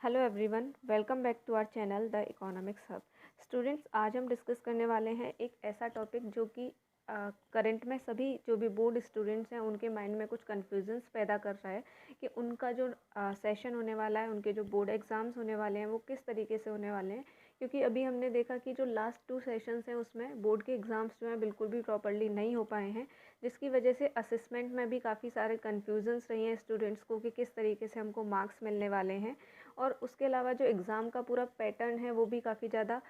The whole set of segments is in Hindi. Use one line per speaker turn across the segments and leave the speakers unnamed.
Hello everyone, welcome back to our channel the economics hub. Students, आज हम डिस्कस करने वाले हैं एक ऐसा टॉपिक जो कि करंट में सभी जो भी बोर्ड स्टूडेंट्स हैं उनके माइंड में कुछ कन्फ्यूजन्स पैदा कर रहा है कि उनका जो सेशन होने वाला है, उनके जो बोर्ड एग्ज़ाम्स होने वाले हैं वो किस तरीके से होने वाले हैं। क्योंकि अभी हमने देखा कि जो लास्ट 2 सेशंस हैं उसमें बोर्ड के एग्ज़ाम्स जो हैं बिल्कुल भी प्रॉपर्ली नहीं हो पाए हैं, जिसकी वजह से असेसमेंट में भी काफ़ी सारे कन्फ्यूजन्स रही हैं स्टूडेंट्स को कि किस तरीके से हमको मार्क्स मिलने वाले हैं। और उसके अलावा जो एग्ज़ाम का पूरा पैटर्न है वो भी काफ़ी ज़्यादा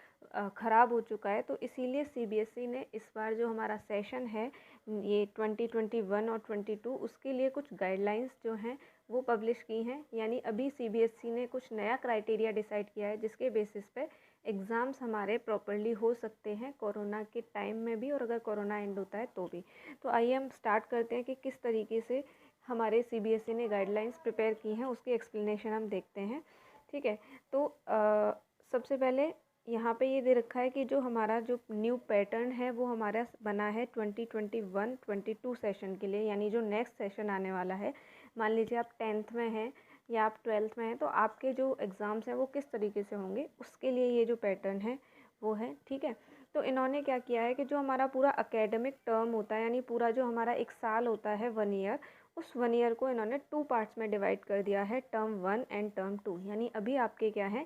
ख़राब हो चुका है। तो इसीलिए सीबीएसई ने इस बार जो हमारा सेशन है ये 2021 और 22 उसके लिए कुछ गाइडलाइंस जो हैं वो पब्लिश की हैं। यानी अभी सीबीएसई ने कुछ नया क्राइटेरिया डिसाइड किया है जिसके बेसिस पे एग्ज़ाम्स हमारे प्रॉपरली हो सकते हैं कोरोना के टाइम में भी, और अगर कोरोना एंड होता है तो भी। तो आइए हम स्टार्ट करते हैं कि किस तरीके से हमारे सीबीएसई ने गाइडलाइंस प्रिपेयर की हैं, उसकी एक्सप्लेनेशन हम देखते हैं। ठीक है, तो सबसे पहले यहाँ पे ये दे रखा है कि जो हमारा जो न्यू पैटर्न है वो हमारा बना है 2021-22 सेशन के लिए, यानी जो नेक्स्ट सेशन आने वाला है। मान लीजिए आप 10th में हैं या आप 12th में हैं, तो आपके जो एग्ज़ाम्स हैं वो किस तरीके से होंगे उसके लिए ये जो पैटर्न है वो है। ठीक है, तो इन्होंने क्या किया है कि जो हमारा पूरा एकेडमिक टर्म होता है, यानी पूरा जो हमारा एक साल होता है 1 ईयर, उस 1 ईयर को इन्होंने 2 पार्ट्स में डिवाइड कर दिया है, टर्म 1 एंड टर्म 2। यानी अभी आपके क्या है,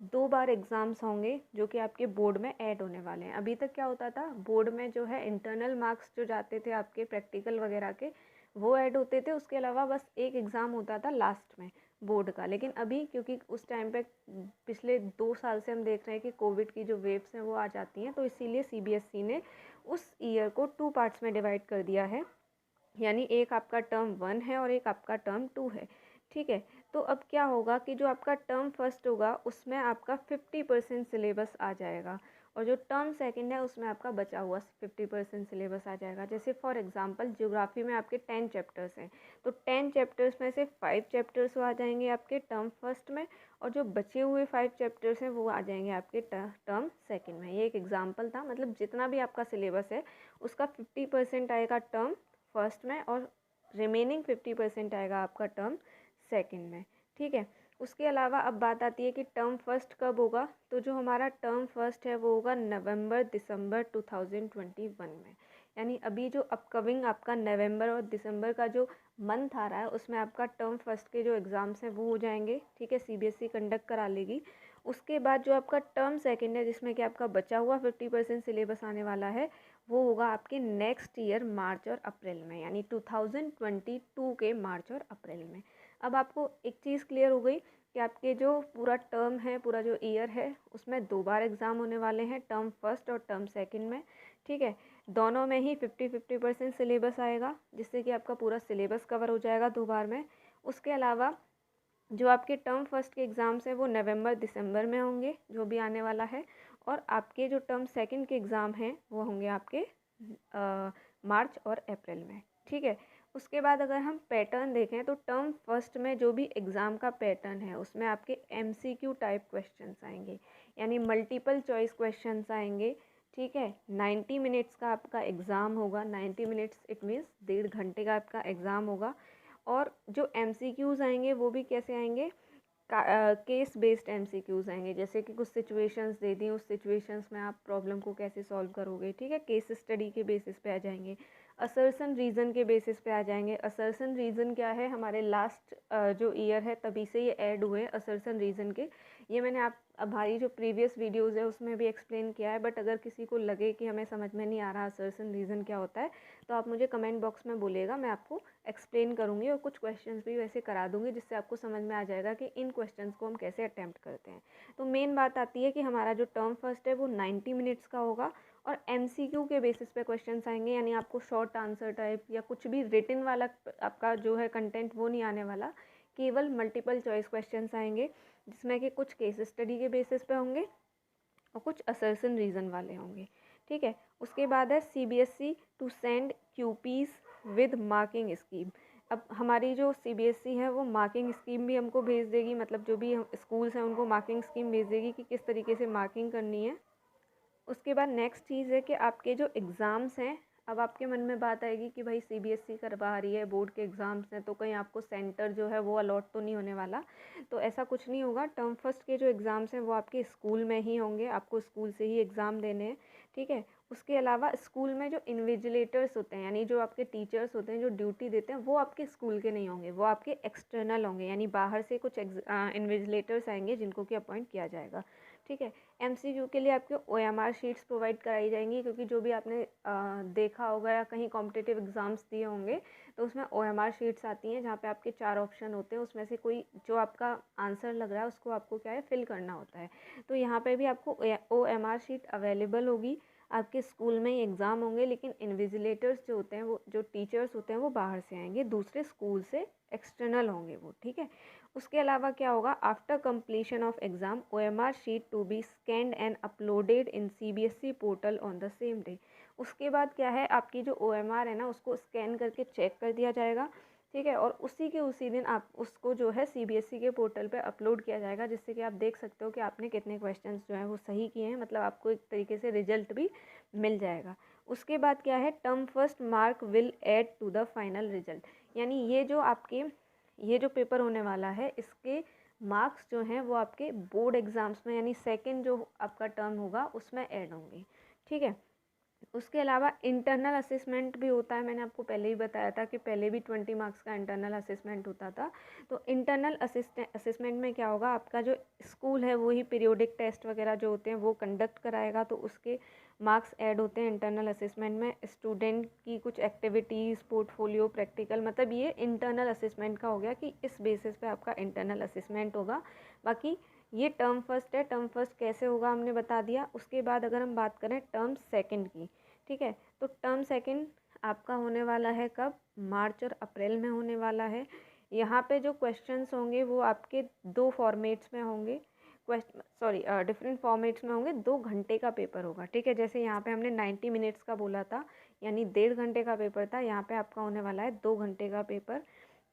2 बार एग्ज़ाम्स होंगे जो कि आपके बोर्ड में ऐड होने वाले हैं। अभी तक क्या होता था, बोर्ड में जो है इंटरनल मार्क्स जो जाते थे आपके प्रैक्टिकल वगैरह के वो ऐड होते थे, उसके अलावा बस एक एग्ज़ाम होता था लास्ट में बोर्ड का। लेकिन अभी क्योंकि उस टाइम पे पिछले 2 साल से हम देख रहे हैं कि कोविड की जो वेव्स हैं वो आ जाती हैं, तो इसीलिए सीबीएसई ने उस ईयर को 2 पार्ट्स में डिवाइड कर दिया है। यानी एक आपका टर्म 1 है और एक आपका टर्म 2 है। ठीक है, तो अब क्या होगा कि जो आपका टर्म फर्स्ट होगा उसमें आपका 50% सिलेबस आ जाएगा, और जो टर्म सेकंड है उसमें आपका बचा हुआ 50% सिलेबस आ जाएगा। जैसे फॉर एग्जांपल ज्योग्राफी में आपके 10 चैप्टर्स हैं, तो 10 चैप्टर्स में से 5 चैप्टर्स आ जाएंगे आपके टर्म फर्स्ट में, और जो बचे हुए 5 चैप्टर्स हैं वो आ जाएंगे आपके टर्म सेकंड में। ये एक एग्जांपल था, मतलब जितना भी आपका सिलेबस है उसका 50% आएगा टर्म फर्स्ट में और रिमेनिंग 50% आएगा आपका टर्म सेकंड में। ठीक है, उसके अलावा अब बात आती है कि टर्म फर्स्ट कब होगा। तो जो हमारा टर्म फर्स्ट है वो होगा नवंबर दिसंबर 2021 में। यानी अभी जो अपकमिंग आपका नवंबर और दिसंबर का जो मंथ आ रहा है उसमें आपका टर्म फर्स्ट के जो एग्ज़ाम्स हैं वो हो जाएंगे। ठीक है, सीबीएसई कंडक्ट करा लेगी। उसके बाद जो आपका टर्म सेकंड है जिसमें कि आपका बचा हुआ 50% सिलेबस आने वाला है, वो होगा आपके नेक्स्ट ईयर मार्च और अप्रैल में, यानी 2022 के मार्च और अप्रैल में। अब आपको एक चीज़ क्लियर हो गई कि आपके जो पूरा टर्म है, पूरा जो ईयर है, उसमें 2 बार एग्ज़ाम होने वाले हैं, टर्म फर्स्ट और टर्म सेकंड में। ठीक है, दोनों में ही 50-50% सिलेबस आएगा, जिससे कि आपका पूरा सिलेबस कवर हो जाएगा 2 बार में। उसके अलावा जो आपके टर्म फर्स्ट के एग्ज़ाम्स हैं वो नवंबर दिसंबर में होंगे जो भी आने वाला है, और आपके जो टर्म सेकंड के एग्ज़ाम हैं वो होंगे आपके मार्च और अप्रैल में। ठीक है, उसके बाद अगर हम पैटर्न देखें तो टर्म फर्स्ट में जो भी एग्ज़ाम का पैटर्न है उसमें आपके एमसीक्यू टाइप क्वेश्चंस आएंगे, यानी मल्टीपल चॉइस क्वेश्चंस आएंगे। ठीक है, 90 मिनट्स का आपका एग्ज़ाम होगा। 90 मिनट्स इट मीन्स 1.5 घंटे का आपका एग्ज़ाम होगा। और जो एमसीक्यूज़ आएंगे वो भी कैसे आएंगे, केस बेस्ड एमसीक्यूज़ आएंगे। जैसे कि कुछ सिचुएशंस दे दी, उस सिचुएशंस में आप प्रॉब्लम को कैसे सॉल्व करोगे। ठीक है, केस स्टडी के बेसिस पे आ जाएंगे, असर्सन रीज़न के बेसिस पे आ जाएंगे। असर्सन रीज़न क्या है, हमारे लास्ट जो ईयर है तभी से ये ऐड हुए असर्सन रीज़न के। ये मैंने आप हमारी जो प्रीवियस वीडियोज़ है उसमें भी एक्सप्लेन किया है, बट अगर किसी को लगे कि हमें समझ में नहीं आ रहा असर्सन रीज़न क्या होता है तो आप मुझे कमेंट बॉक्स में बोलिएगा, मैं आपको एक्सप्लेन करूँगी और कुछ क्वेश्चंस भी वैसे करा दूँगी जिससे आपको समझ में आ जाएगा कि इन क्वेश्चंस को हम कैसे अटैम्प्ट करते हैं। तो मेन बात आती है कि हमारा जो टर्म फर्स्ट है वो 90 मिनट्स का होगा, और एमसीक्यू के बेसिस पे क्वेश्चंस आएंगे, यानी आपको शॉर्ट आंसर टाइप या कुछ भी रिटन वाला आपका जो है कंटेंट वो नहीं आने वाला, केवल मल्टीपल चॉइस क्वेश्चंस आएंगे जिसमें कि कुछ केस स्टडी के बेसिस पे होंगे और कुछ असर्सन रीज़न वाले होंगे। ठीक है, उसके बाद है CBSE to send QPs with marking scheme. अब हमारी जो सीबीएसई है वो मार्किंग स्कीम भी हमको भेज देगी, मतलब जो भी स्कूल्स हैं उनको मार्किंग स्कीम भेज देगी कि किस तरीके से मार्किंग करनी है। उसके बाद नेक्स्ट चीज़ है कि आपके जो एग्ज़ाम्स हैं अब आपके मन में बात आएगी कि भाई सीबीएसई करवा रही है, बोर्ड के एग्ज़ाम्स हैं, तो कहीं आपको सेंटर जो है वो अलॉट तो नहीं होने वाला। तो ऐसा कुछ नहीं होगा। टर्म फर्स्ट के जो एग्ज़ाम्स हैं वो आपके स्कूल में ही होंगे, आपको स्कूल से ही एग्ज़ाम देने हैं, ठीक है। उसके अलावा स्कूल में जो इन्विजिलेटर्स होते हैं, यानी जो आपके टीचर्स होते हैं जो ड्यूटी देते हैं, वो आपके स्कूल के नहीं होंगे, वो आपके एक्सटर्नल होंगे, यानी बाहर से कुछ इन्विजिलेटर्स आएंगे जिनको कि अपॉइंट किया जाएगा, ठीक है। एमसीक्यू के लिए आपको ओएमआर शीट्स प्रोवाइड कराई जाएंगी, क्योंकि जो भी आपने देखा होगा या कहीं कॉम्पिटिटिव एग्ज़ाम्स दिए होंगे तो उसमें ओएमआर शीट्स आती हैं जहाँ पे आपके 4 ऑप्शन होते हैं, उसमें से कोई जो आपका आंसर लग रहा है उसको आपको क्या है फिल करना होता है। तो यहाँ पे भी आपको ओएमआर शीट अवेलेबल होगी। आपके स्कूल में ही एग्ज़ाम होंगे, लेकिन इन्विजिलेटर्स जो होते हैं, वो जो टीचर्स होते हैं वो बाहर से आएंगे, दूसरे स्कूल से एक्सटर्नल होंगे वो, ठीक है। उसके अलावा क्या होगा, after completion of exam OMR sheet to be scanned and uploaded in CBSE portal on the same day. उसके बाद क्या है, आपकी जो ओएमआर है ना उसको स्कैन करके चेक कर दिया जाएगा, ठीक है, और उसी दिन आप उसको जो है सीबीएसई के पोर्टल पे अपलोड किया जाएगा, जिससे कि आप देख सकते हो कि आपने कितने क्वेश्चंस जो हैं वो सही किए हैं, मतलब आपको एक तरीके से रिजल्ट भी मिल जाएगा। उसके बाद क्या है, term first mark will add to the final result, यानी ये जो पेपर होने वाला है इसके मार्क्स जो हैं वो आपके बोर्ड एग्ज़ाम्स में, यानी सेकंड जो आपका टर्म होगा उसमें ऐड होंगे, ठीक है। उसके अलावा इंटरनल असेसमेंट भी होता है, मैंने आपको पहले ही बताया था कि पहले भी 20 मार्क्स का इंटरनल असेसमेंट होता था। तो इंटरनल असेसमेंट में क्या होगा, आपका जो स्कूल है वो ही पीरियोडिक टेस्ट वगैरह जो होते हैं वो कंडक्ट कराएगा, तो उसके मार्क्स ऐड होते हैं इंटरनल असेसमेंट में। स्टूडेंट की कुछ एक्टिविटीज़, पोर्टफोलियो, प्रैक्टिकल, मतलब ये इंटरनल असेसमेंट का हो गया कि इस बेसिस पे आपका इंटरनल असेसमेंट होगा। बाकी ये टर्म फर्स्ट है, टर्म फर्स्ट कैसे होगा हमने बता दिया। उसके बाद अगर हम बात करें टर्म सेकंड की, ठीक है, तो टर्म सेकंड आपका होने वाला है कब, मार्च और अप्रैल में होने वाला है। यहाँ पे जो क्वेश्चंस होंगे वो आपके 2 फॉर्मेट्स में होंगे, डिफरेंट फॉर्मेट्स में होंगे। 2 घंटे का पेपर होगा, ठीक है। जैसे यहाँ पे हमने 90 मिनट्स का बोला था, यानी 1.5 घंटे का पेपर था, यहाँ पे आपका होने वाला है 2 घंटे का पेपर,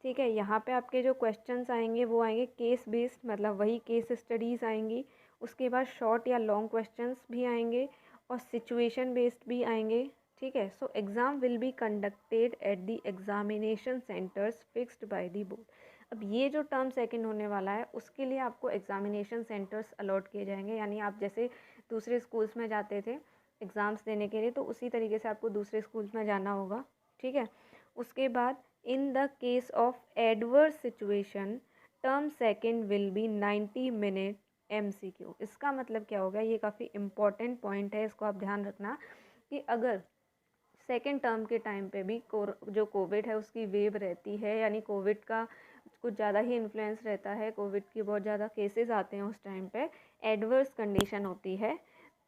ठीक है। यहाँ पे आपके जो क्वेश्चंस आएंगे वो आएंगे केस बेस्ड, मतलब वही केस स्टडीज़ आएंगी। उसके बाद शॉर्ट या लॉन्ग क्वेश्चंस भी आएंगे और सिचुएशन बेस्ड भी आएंगे, ठीक है। So exam will be conducted at the examination centres fixed by the board. अब ये जो टर्म सेकंड होने वाला है उसके लिए आपको एग्जामिनेशन सेंटर्स अलॉट किए जाएंगे, यानी आप जैसे दूसरे स्कूल्स में जाते थे एग्ज़ाम्स देने के लिए, तो उसी तरीके से आपको दूसरे स्कूल्स में जाना होगा, ठीक है। उसके बाद in the case of adverse situation term second will be 90 minute MCQ. इसका मतलब क्या होगा, ये काफ़ी इम्पॉर्टेंट पॉइंट है, इसको आप ध्यान रखना कि अगर सेकेंड टर्म के टाइम पे भी जो कोविड है उसकी वेव रहती है, यानी कोविड का कुछ ज़्यादा ही इन्फ्लुएंस रहता है, कोविड की बहुत ज़्यादा केसेस आते हैं उस टाइम पे, एडवर्स कंडीशन होती है,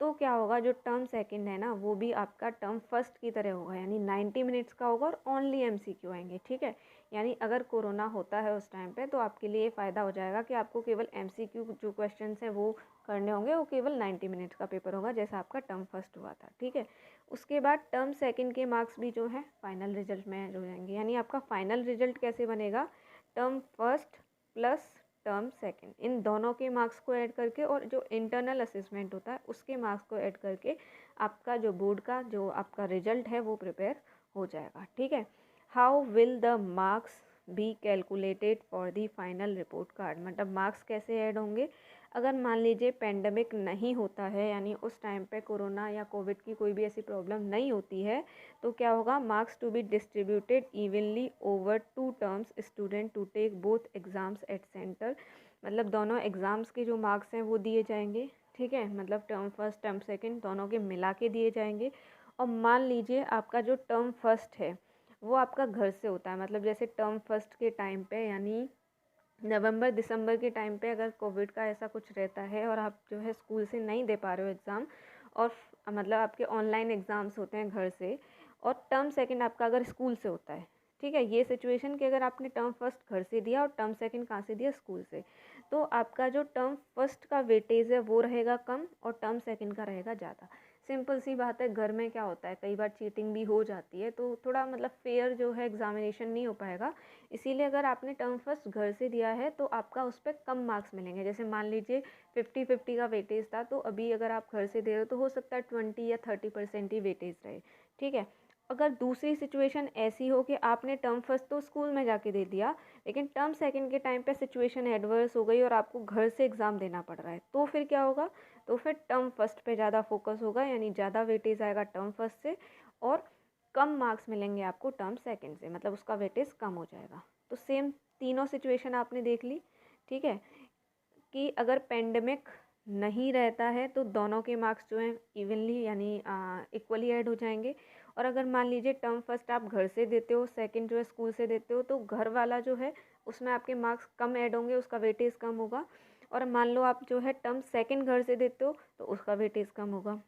तो क्या होगा, जो टर्म सेकंड है ना वो भी आपका टर्म फर्स्ट की तरह होगा, यानी 90 मिनट्स का होगा और ओनली एमसीक्यू आएंगे, ठीक है। यानी अगर कोरोना होता है उस टाइम पे तो आपके लिए ये फ़ायदा हो जाएगा कि आपको केवल एमसीक्यू जो क्वेश्चंस हैं वो करने होंगे, वो केवल 90 मिनट्स का पेपर होगा जैसा आपका टर्म फर्स्ट हुआ था, ठीक है। उसके बाद टर्म सेकंड के मार्क्स भी जो है फाइनल रिजल्ट में ऐड हो जाएंगे, यानी आपका फाइनल रिजल्ट कैसे बनेगा, term first plus term second, इन दोनों के मार्क्स को ऐड करके और जो इंटरनल असेसमेंट होता है उसके मार्क्स को ऐड करके आपका जो बोर्ड का जो आपका रिजल्ट है वो प्रिपेयर हो जाएगा, ठीक है। How will the marks be calculated for the final report card, मतलब मार्क्स कैसे ऐड होंगे, अगर मान लीजिए पेंडेमिक नहीं होता है, यानी उस टाइम पे कोरोना या कोविड की कोई भी ऐसी प्रॉब्लम नहीं होती है, तो क्या होगा, marks to be distributed evenly over 2 terms, student to take both exams at centre, मतलब दोनों एग्ज़ाम्स के जो मार्क्स हैं वो दिए जाएंगे, ठीक है, मतलब टर्म फर्स्ट टर्म सेकंड दोनों के मिला के दिए जाएंगे। और मान लीजिए आपका जो टर्म फर्स्ट है वो आपका घर से होता है, मतलब जैसे टर्म फर्स्ट के टाइम पे, यानी नवंबर दिसंबर के टाइम पे अगर कोविड का ऐसा कुछ रहता है और आप जो है स्कूल से नहीं दे पा रहे हो एग्ज़ाम, और मतलब आपके ऑनलाइन एग्ज़ाम्स होते हैं घर से, और टर्म सेकंड आपका अगर स्कूल से होता है, ठीक है, ये सिचुएशन कि अगर आपने टर्म फर्स्ट घर से दिया और टर्म सेकंड कहाँ से दिया, स्कूल से, तो आपका जो टर्म फर्स्ट का वेटेज है वो रहेगा कम और टर्म सेकंड का रहेगा ज़्यादा। सिंपल सी बात है, घर में क्या होता है कई बार चीटिंग भी हो जाती है, तो थोड़ा मतलब फेयर जो है एग्जामिनेशन नहीं हो पाएगा, इसीलिए अगर आपने टर्म फर्स्ट घर से दिया है तो आपका उस पर कम मार्क्स मिलेंगे। जैसे मान लीजिए 50-50 का वेटेज था, तो अभी अगर आप घर से दे रहे हो तो हो सकता है 20 या 30% ही वेटेज रहे, ठीक है। अगर दूसरी सिचुएशन ऐसी हो कि आपने टर्म फर्स्ट तो स्कूल में जाके दे दिया, लेकिन टर्म सेकंड के टाइम पे सिचुएशन एडवर्स हो गई और आपको घर से एग्ज़ाम देना पड़ रहा है, तो फिर क्या होगा? तो फिर टर्म फर्स्ट पे ज़्यादा फोकस होगा, यानी ज़्यादा वेटेज आएगा टर्म फर्स्ट से और कम मार्क्स मिलेंगे आपको टर्म सेकंड से, मतलब उसका वेटेज कम हो जाएगा। तो सेम तीनों सिचुएशन आपने देख ली, ठीक है, कि अगर पेंडेमिक नहीं रहता है तो दोनों के मार्क्स जो हैं इवनली यानी इक्वली ऐड हो जाएंगे। और अगर मान लीजिए टर्म फर्स्ट आप घर से देते हो, सेकंड जो है स्कूल से देते हो, तो घर वाला जो है उसमें आपके मार्क्स कम ऐड होंगे, उसका वेटेज कम होगा। और मान लो आप जो है टर्म सेकंड घर से देते हो तो उसका वेटेज कम होगा।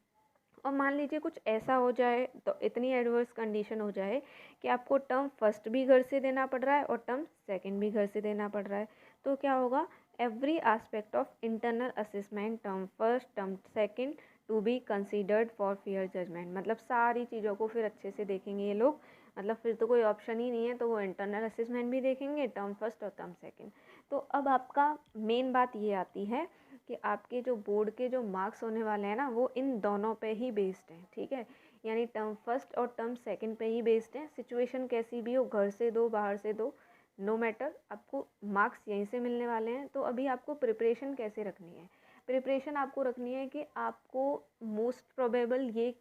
और मान लीजिए कुछ ऐसा हो जाए, तो इतनी एडवर्स कंडीशन हो जाए कि आपको टर्म फर्स्ट भी घर से देना पड़ रहा है और टर्म सेकंड भी घर से देना पड़ रहा है, तो क्या होगा? Every aspect of internal assessment term first term second to be considered for fair judgement, मतलब सारी चीज़ों को फिर अच्छे से देखेंगे ये लोग। मतलब फिर तो कोई ऑप्शन ही नहीं है, तो वो इंटरनल असेसमेंट भी देखेंगे, टर्म फर्स्ट और टर्म सेकंड। तो अब आपका मेन बात ये आती है कि आपके जो बोर्ड के जो मार्क्स होने वाले हैं ना, वो इन दोनों पे ही बेस्ड हैं, ठीक है, यानी टर्म फर्स्ट और टर्म सेकंड पे ही बेस्ड हैं। सिचुएशन कैसी भी हो, घर से दो बाहर से दो, नो मैटर, आपको मार्क्स यहीं से मिलने वाले हैं। तो अभी आपको प्रिपरेशन कैसे रखनी है? प्रिपरेशन आपको रखनी है कि आपको मोस्ट प्रोबेबल ये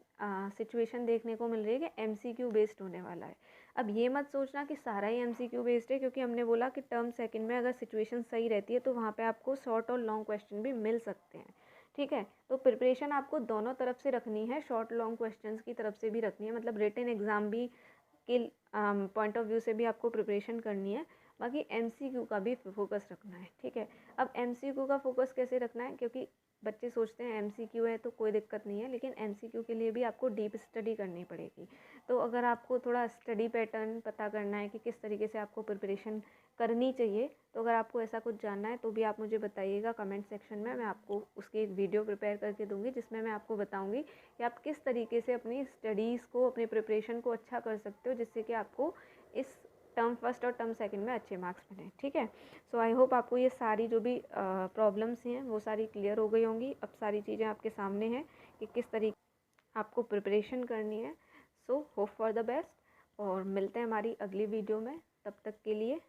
सिचुएशन देखने को मिल रही है कि एमसीक्यू बेस्ड होने वाला है। अब ये मत सोचना कि सारा ही एमसीक्यू बेस्ड है, क्योंकि हमने बोला कि टर्म सेकंड में अगर सिचुएशन सही रहती है तो वहाँ पे आपको शॉर्ट और लॉन्ग क्वेश्चन भी मिल सकते हैं, ठीक है। तो प्रिपरेशन आपको दोनों तरफ से रखनी है, शॉर्ट लॉन्ग क्वेश्चंस की तरफ से भी रखनी है, मतलब रिटन एग्ज़ाम भी के पॉइंट ऑफ व्यू से भी आपको प्रिपरेशन करनी है। बाकी एमसीक्यू का भी फोकस रखना है, ठीक है। अब एमसीक्यू का फोकस कैसे रखना है, क्योंकि बच्चे सोचते हैं एमसीक्यू है तो कोई दिक्कत नहीं है, लेकिन एमसीक्यू के लिए भी आपको डीप स्टडी करनी पड़ेगी। तो अगर आपको थोड़ा स्टडी पैटर्न पता करना है कि किस तरीके से आपको प्रिपरेशन करनी चाहिए, तो अगर आपको ऐसा कुछ जानना है तो भी आप मुझे बताइएगा कमेंट सेक्शन में। मैं आपको उसकी एक वीडियो प्रिपेयर करके दूँगी, जिसमें मैं आपको बताऊँगी कि आप किस तरीके से अपनी स्टडीज़ को, अपनी प्रिपरेशन को अच्छा कर सकते हो, जिससे कि आपको इस टर्म फर्स्ट और टर्म सेकंड में अच्छे मार्क्स मिलें, ठीक है। सो आई होप आपको ये सारी जो भी प्रॉब्लम्स हैं वो सारी क्लियर हो गई होंगी। अब सारी चीज़ें आपके सामने हैं कि किस तरीके आपको प्रिपरेशन करनी है। So hope for the best और मिलते हैं हमारी अगली वीडियो में। तब तक के लिए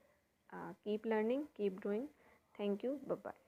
keep learning, keep doing. Thank you, bye bye.